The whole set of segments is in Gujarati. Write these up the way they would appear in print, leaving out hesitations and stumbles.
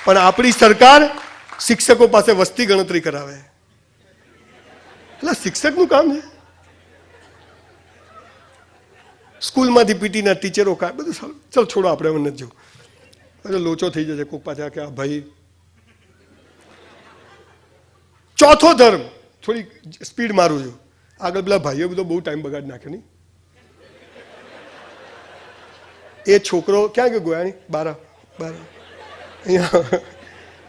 પણ આપણી સરકાર શિક્ષકો પાસે વસ્તી ગણતરી કરાવે. એટલે શિક્ષકનું કામ છે. સ્કૂલમાંથી પીટીના ટીચરો બધું સારું. ચાલ છોડો, આપણે હવે નથી જવું. એટલે લોચો થઈ જશે કોક પાછા કે આ ભાઈ. ચોથો ધર્મ, થોડી સ્પીડ મારું છું. આગળ પેલા ભાઈઓ બધો બહુ ટાઈમ બગાડી નાખ્યો નહીં. એ છોકરો ક્યાં ગયો? ગોયાની બારા અહીંયા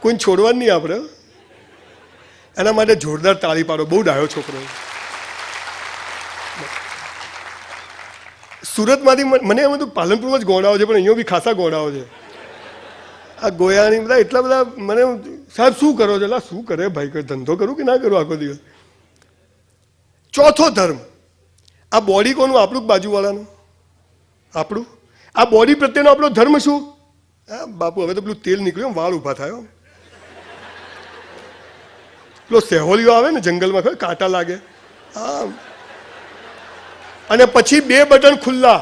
કોઈને છોડવાનું નહીં આપણે. એના માટે જોરદાર તાળી પાડો. બહુ ડાયો છોકરો. સુરતમાંથી મને એમ હતું પાલનપુરમાં જ ગોળાઓ છે, પણ અહીંયા બી ખાસા ગોળાઓ છે. આ ગોયાની બધા એટલા બધા મને સાહેબ શું કરો છો? એટલે શું કરે ભાઈ, કોઈ ધંધો કરું કે ના કરું આખો દિવસ. ચોથો ધર્મ, આ બોડી કોનું? આપણું બાજુવાળાનું. આપણું આ બોડી પ્રત્યેનો આપણો ધર્મ શું? હા બાપુ, હવે તો પેલું તેલ નીકળ્યું, વાળ ઊભા થયો. પેલો સેહોલિયો આવે ને જંગલમાં, ખબર કાંટા લાગે. હા, અને પછી 2 બટન ખુલ્લા,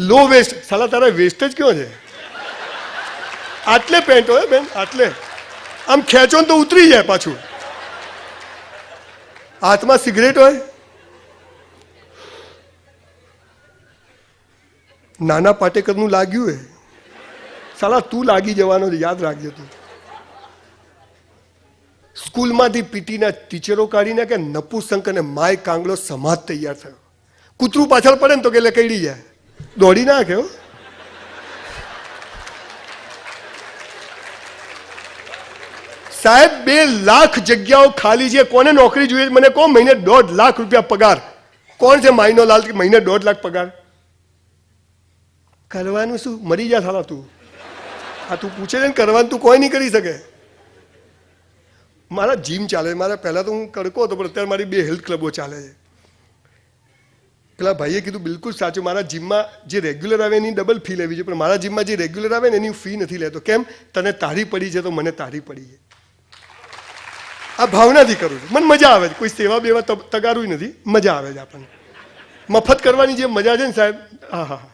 લો વેસ્ટ. સાલા તારા વેસ્ટ જ કયો છે? આટલે પેન્ટ હોય બેન, આટલે. આમ ખેંચો ને તો ઉતરી જાય પાછું. હાથમાં સિગરેટ હોય. નાના પાટેકરનું લાગ્યું હે. સાલા તું લાગી જવાનો, યાદ રાખજે તું. સ્કૂલમાંથી પીટીના ટીચરો કાઢીને કે નપુસંક અને માય કાંગલો સમાજ તૈયાર થયો. કૂતરું પાછળ પડે ને તો કે લકડી જાય, દોડી નાખે. સાહેબ 2 લાખ જગ્યાઓ ખાલી છે. કોને નોકરી જોઈએ મને કહો. મહિને 1.5 લાખ રૂપિયા પગાર. કોણ છે માઇનો લાલ કે મહિને 1.5 લાખ પગાર? કરવાનું શું? મરી જા સાલા તું. આ તું પૂછે છે ને કરવાનું, તું કોઈ નહીં કરી શકે. મારા જીમ ચાલે. મારા પહેલાં તો હું કડકો હતો, પણ અત્યારે મારી 2 હેલ્થ ક્લબો ચાલે છે. પેલા ભાઈએ કીધું બિલકુલ સાચું. મારા જીમમાં જે રેગ્યુલર આવે એની ડબલ ફી લેવી છે, પણ મારા જીમમાં જે રેગ્યુલર આવે ને એની ફી નથી લેતો. કેમ? તને તારી પડી છે તો મને તારી પડી છે. આ ભાવનાથી કરું છું, મને મજા આવે છે. કોઈ સેવા બેવા તગારું નથી, મજા આવે છે આપણને. મફત કરવાની જે મજા છે ને સાહેબ, હા હા હા.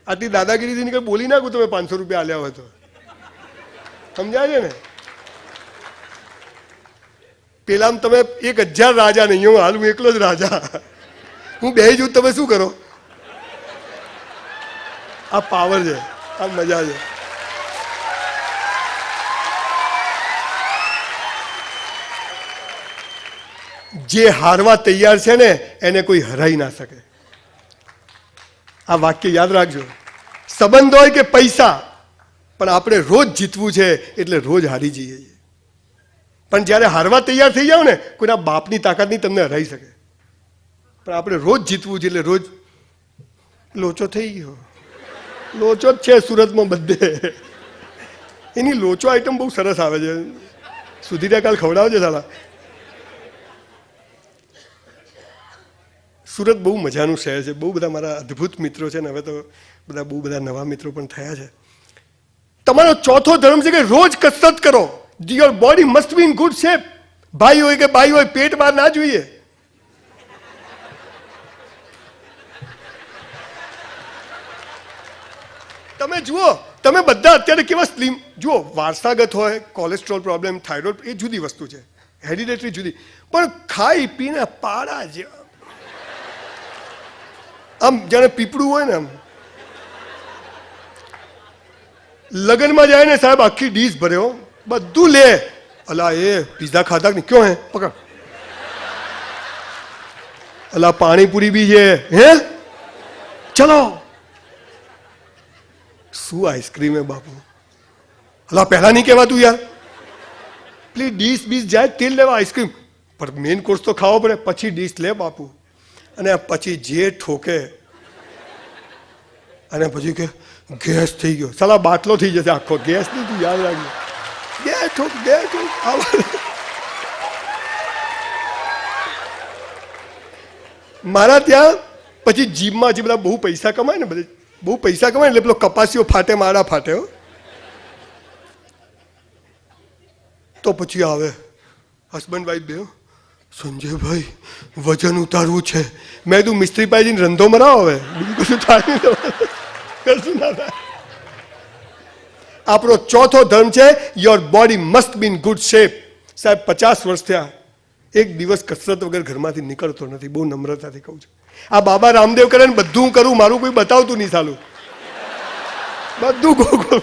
આટલી દાદાગીરીથી નીકળ બોલી નાખું તમે 500 રૂપિયા આલ્યા હોય તો. સમજાય છે ને? પેલા તમે 1000 રાજા નહીં, હું હાલ હું એકલો જ રાજા. હું બે જઉં, તમે શું કરો? આ પાવર છે, આ મજા છે. જે હારવા તૈયાર છે ને એને કોઈ હરાઈ ના શકે. આ વાક્ય યાદ રાખજો. સંબંધ હોય કે પૈસા, પણ આપણે રોજ જીતવું છે એટલે રોજ હારી જઈએ છીએ. પણ જ્યારે હારવા તૈયાર થઈ જાવ ને, કોઈના બાપની તાકાત નહીં તમને હરાઈ શકે. પણ આપણે રોજ જીતવું છે એટલે રોજ. લોચો થઈ ગયો. લોચો જ છે સુરતમાં બધે. એની લોચો આઈટમ બહુ સરસ આવે છે. સુધીરા કાલ ખવડાવજો સાલા. સુરત બહુ મજાનું શહેર છે. બહુ બધા મારા અદ્ભુત મિત્રો છે ને હવે તો બહુ બધા નવા મિત્રો પણ થયા છે. તમારો ચોથો ધર્મ છે કે રોજ કસરત કરો. Your body must be in good shape. ભાઈ હોય કે બાઈ હોય, પેટ બહાર ના જોઈએ. તમે જુઓ, તમે બધા અત્યારે કેવા સ્લિમ જુઓ. વારસાગત હોય, કોલેસ્ટ્રોલ પ્રોબ્લેમ, થાઇરોઇડ, એ જુદી વસ્તુ છે. હેરિડેટરી જુદી. પણ ખાઈ પીને પાડા જેવા, આમ જાણે પીપળું હોય ને, આમ લગ્નમાં જાય ને સાહેબ આખી ડીશ ભર્યો, બધું લે. અલા એ પીઝા ખાધા નહીં, ક્યો હે પકડ. અલા પાણીપુરી બી છે, હે ચલો. શું આઈસ્ક્રીમ હે બાપુ. અલા પહેલા નહીં કહેવાતું યાર. પ્લીઝ ડીશ બીસ જાય તેલ લેવા આઈસ્ક્રીમ, પણ મેઇન કોર્સ તો ખાવો પડે, પછી ડીશ લે બાપુ. અને પછી જે ઠોકે, અને પછી કે ગેસ થઈ ગયો. સાલા બાટલો થઈ જશે આખો. ગેસ નહીં, તું યાદ રાખજો. ગેસ ઠોક, ગેસ ઠોક. મારા ત્યાં પછી જીમમાં જે બધા બહુ પૈસા કમાય ને, બધે બહુ પૈસા કમાય એટલે પેલો કપાસીઓ ફાટે, માળા ફાટે. તો પછી આવે હસબન્ડ વાઈફ બે, સંજયભાઈ વજન ઉતારવું છે. મેં તું મિસ્ત્રી પાસે જઈને રંધો મરાવો. હવે બીજું કશું થાય નહીં, કશું ના થાય. આપણો ચોથો ધર્મ છે your body must be in good shape. સાહેબ 50 વર્ષ થયા, એક દિવસ કસરત વગર ઘરમાંથી નીકળતો નથી. બહુ નમ્રતાથી કહું છું. આ બાબા રામદેવ કરે ને બધું હું કરું, મારું કોઈ બતાવતું નહીં સાલું. બધું ગોળ.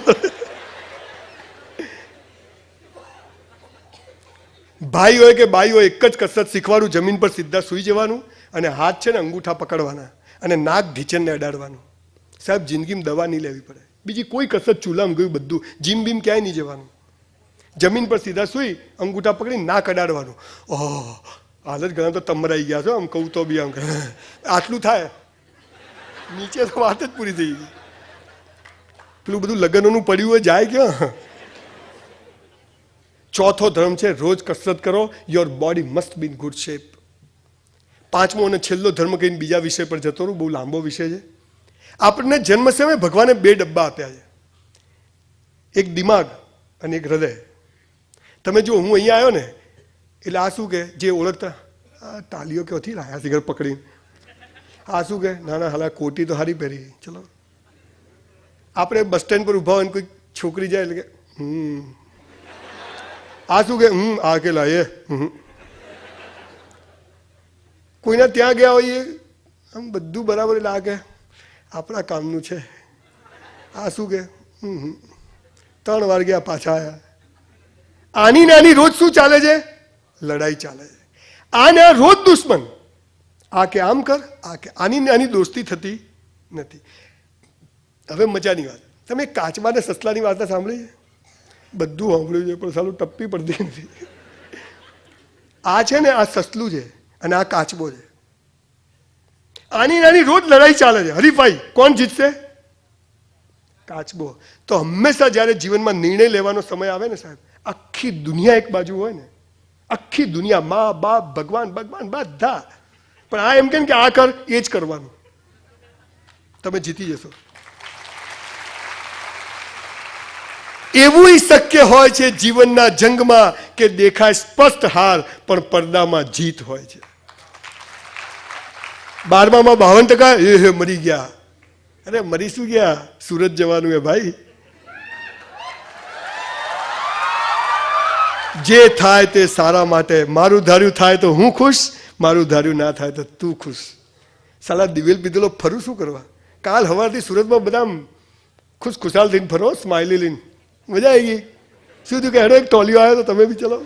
ભાઈ હોય કે બાઈ હોય, એક જ કસરત શીખવાનું, જમીન પર સીધા સૂઈ જવાનું અને હાથ છે ને અંગૂઠા પકડવાના અને નાક ઢીચણને અડાડવાનું. સાહેબ જિંદગીમાં દવા નહીં લેવી પડે, બીજી કોઈ કસરત, ચૂલામાં ગયું બધું, જીમ બીમ ક્યાંય નહીં જવાનું. જમીન પર સીધા સૂઈ અંગૂઠા પકડી નાક અડાડવાનું. ઓહ, હાલત ઘણા તો તમરાઈ ગયા છો, આમ કહું તો બી આમ આટલું થાય, નીચે તો વાત જ પૂરી થઈ ગઈ. પેલું બધું લગ્નોનું પડ્યું હોય જાય ક્યાં? ચોથો ધર્મ છે રોજ કસરત કરો, your body must be in good shape. પાંચમો અને છેલ્લો ધર્મ કહીને બીજા વિષય પર જતો રહું, બહુ લાંબો વિષય છે. આપણને જન્મ સમયે ભગવાને 2 ડબ્બા આપ્યા છે, એક દિમાગ અને એક હૃદય. તમે જો હું અહીંયા આવ્યો ને એટલે આ શું કે, જે ઓળખતા તાલીઓ ક્યાંથી લાયા સિગર પકડીને, આ શું કે ના ના હાલા કોટી તો હારી પહેરી, ચલો. આપણે બસ સ્ટેન્ડ પર ઊભા હોય ને કોઈ છોકરી જાય એટલે કે આ શું કે આ કે લાયે. કોઈના ત્યાં ગયા હોઈએ આમ બધું બરાબર, એટલે આ કે આપણા કામનું છે. આ શું કે 3 વાર ગયા પાછા આવ્યા. આની નાની રોજ શું ચાલે છે? લડાઈ ચાલે છે. આને રોજ દુશ્મન, આ કે આમ કર, આ કે આની નાની દોસ્તી થતી નથી. હવે મજાની વાત, તમે કાચબા ને સસલાની વાર્તા સાંભળી છે? બધું સાંભળ્યું છે પણ સાલું ટપ્પી પડતી નથી. આ છે ને આ સસલું છે અને આ કાચબો છે. આની નાની રોજ લડાઈ ચાલે છે, હરીફાઈ, કોણ જીતશે? કાચબો. તો હંમેશા જ્યારે જીવનમાં નિર્ણય લેવાનો સમય આવે ને સાહેબ, આખી દુનિયા એક બાજુ હોય ને, આખી દુનિયા, મા બાપ ભગવાન ભગવાન બધા, પણ આ એમ કે આ કર, એ જ કરવાનું, તમે જીતી જશો. એવું શક્ય હોય છે જીવનના જંગમાં કે દેખાય સ્પષ્ટ હાર પણ પડદામાં જીત હોય છે. 12માં 52% મરી ગયા. અરે મરી શું ગયા, સુરત જવાનું હે ભાઈ. જે થાય તે સારા માટે, મારું ધાર્યું થાય તો હું ખુશ, મારું ધાર્યું ના થાય તો તું ખુશ. સાલા દિવેલ પીધેલો ફરું શું કરવા? કાલ સવારથી સુરતમાં બધા ખુશ ખુશાલ થઈને ફરો, સ્માઇલી લઈને, મજા આવી ગઈ. શું થયું કે હેડો એક ટોલિયો આવ્યો તો તમે બી ચલો.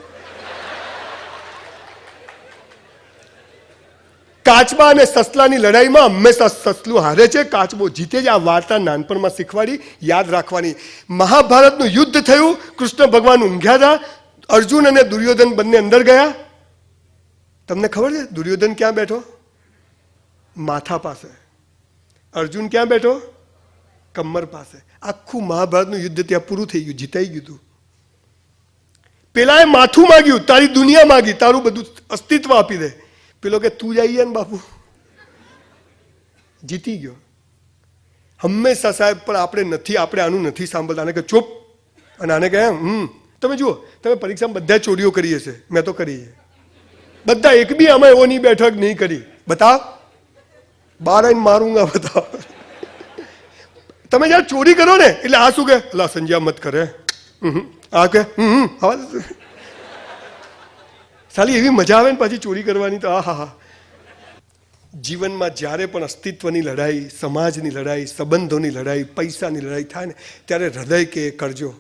કાચબા અને સસલાની લડાઈમાં હંમેશા સસલું હારે છે, કાચબો જીતે છે. આ વાર્તા નાનપણમાં શીખવાડી, યાદ રાખવાની. મહાભારતનું યુદ્ધ થયું, કૃષ્ણ ભગવાન ઊંઘ્યા હતા, અર્જુન અને દુર્યોધન બંને અંદર ગયા. તમને ખબર છે દુર્યોધન ક્યાં બેઠો? માથા પાસે. અર્જુન ક્યાં બેઠો? કમર પાસે. આખું મહાભારતનું યુદ્ધ ત્યાં પૂરું થઈ ગયું, જીતાઈ ગયું હતું. પેલાએ માથું માગ્યું, તારી દુનિયા માગી, તારું બધું અસ્તિત્વ આપી દે. પેલો કે તું જઈએ ને બાપુ, જીતી ગયો. હંમેશા સાહેબ પણ આપણે નથી, આપણે આનું નથી સાંભળતા. આને કે ચૂપ, અને આને કહે તમે જુઓ, તમે પરીક્ષામાં બધા ચોરીઓ કરી હશે, મેં તો કરી છે બધા, એક બી આમાં એવો નહીં બેઠક નહીં કરી. બતાવ, બાર આવીને મારુંગા, બતાવ. તમે જયારે ચોરી કરો ને એટલે આ શું કે અલા સંજ્યા મત કરે, આ કે સાલી એવી મજા આવે ને પાછી ચોરી કરવાની તો આ હા. જીવનમાં જ્યારે પણ અસ્તિત્વની લડાઈ, સમાજની લડાઈ, સંબંધોની લડાઈ, પૈસાની લડાઈ થાય ને ત્યારે હૃદય કે કરજો,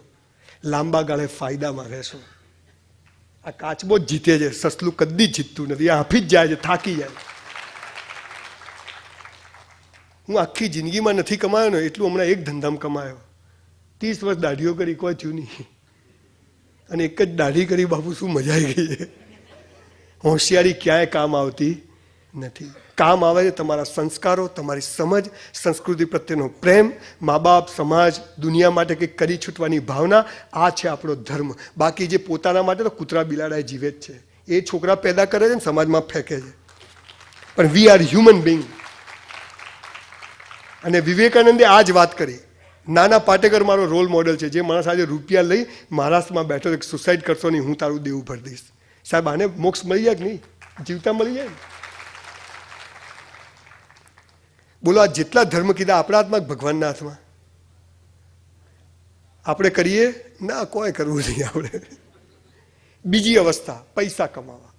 લાંબા ગાળે ફાયદામાં રહેશો. આ કાચબો જ જીતે છે, સસલું કદી જીતતું નથી. આ હાફી જ જાય છે, થાકી જાય. હું આખી જિંદગીમાં નથી કમાયો ને એટલું હમણાં એક ધંધામાં કમાયો. 30 વર્ષ દાઢીઓ કરી, કોઈ થયું નહીં. અને એક જ દાઢી કરી બાપુ, શું મજા આવી ગઈ છે. હોશિયારી ક્યાંય કામ આવતી નથી. કામ આવે છે તમારા સંસ્કારો, તમારી સમજ, સંસ્કૃતિ પ્રત્યેનો પ્રેમ, મા બાપ, સમાજ, દુનિયા માટે કંઈક કરી છૂટવાની ભાવના. આ છે આપણો ધર્મ. બાકી જે પોતાના માટે તો કૂતરા બિલાડાએ જીવે જ છે. એ છોકરા પેદા કરે છે ને સમાજમાં ફેંકે છે. પણ વી આર હ્યુમન બિંગ. અને વિવેકાનંદે આ જ વાત કરી. નાના પાટેકર મારો રોલ મોડેલ છે, જે માણસ આજે રૂપિયા લઈ મહારાષ્ટ્રમાં બેઠો, સુસાઇડ કરશો નહીં, હું તારું દેવું ભરી દઈશ. સાહેબ આને મોક્ષ મળી જાય કે નહીં? જીવતા મળી જાય. બોલો, આ જેટલા ધર્મ કીધા આપણા હાથમાં, ભગવાનના હાથમાં? આપણે કરીએ ના, કોઈ કરવું નહીં આપણે. બીજી અવસ્થા પૈસા કમાવા.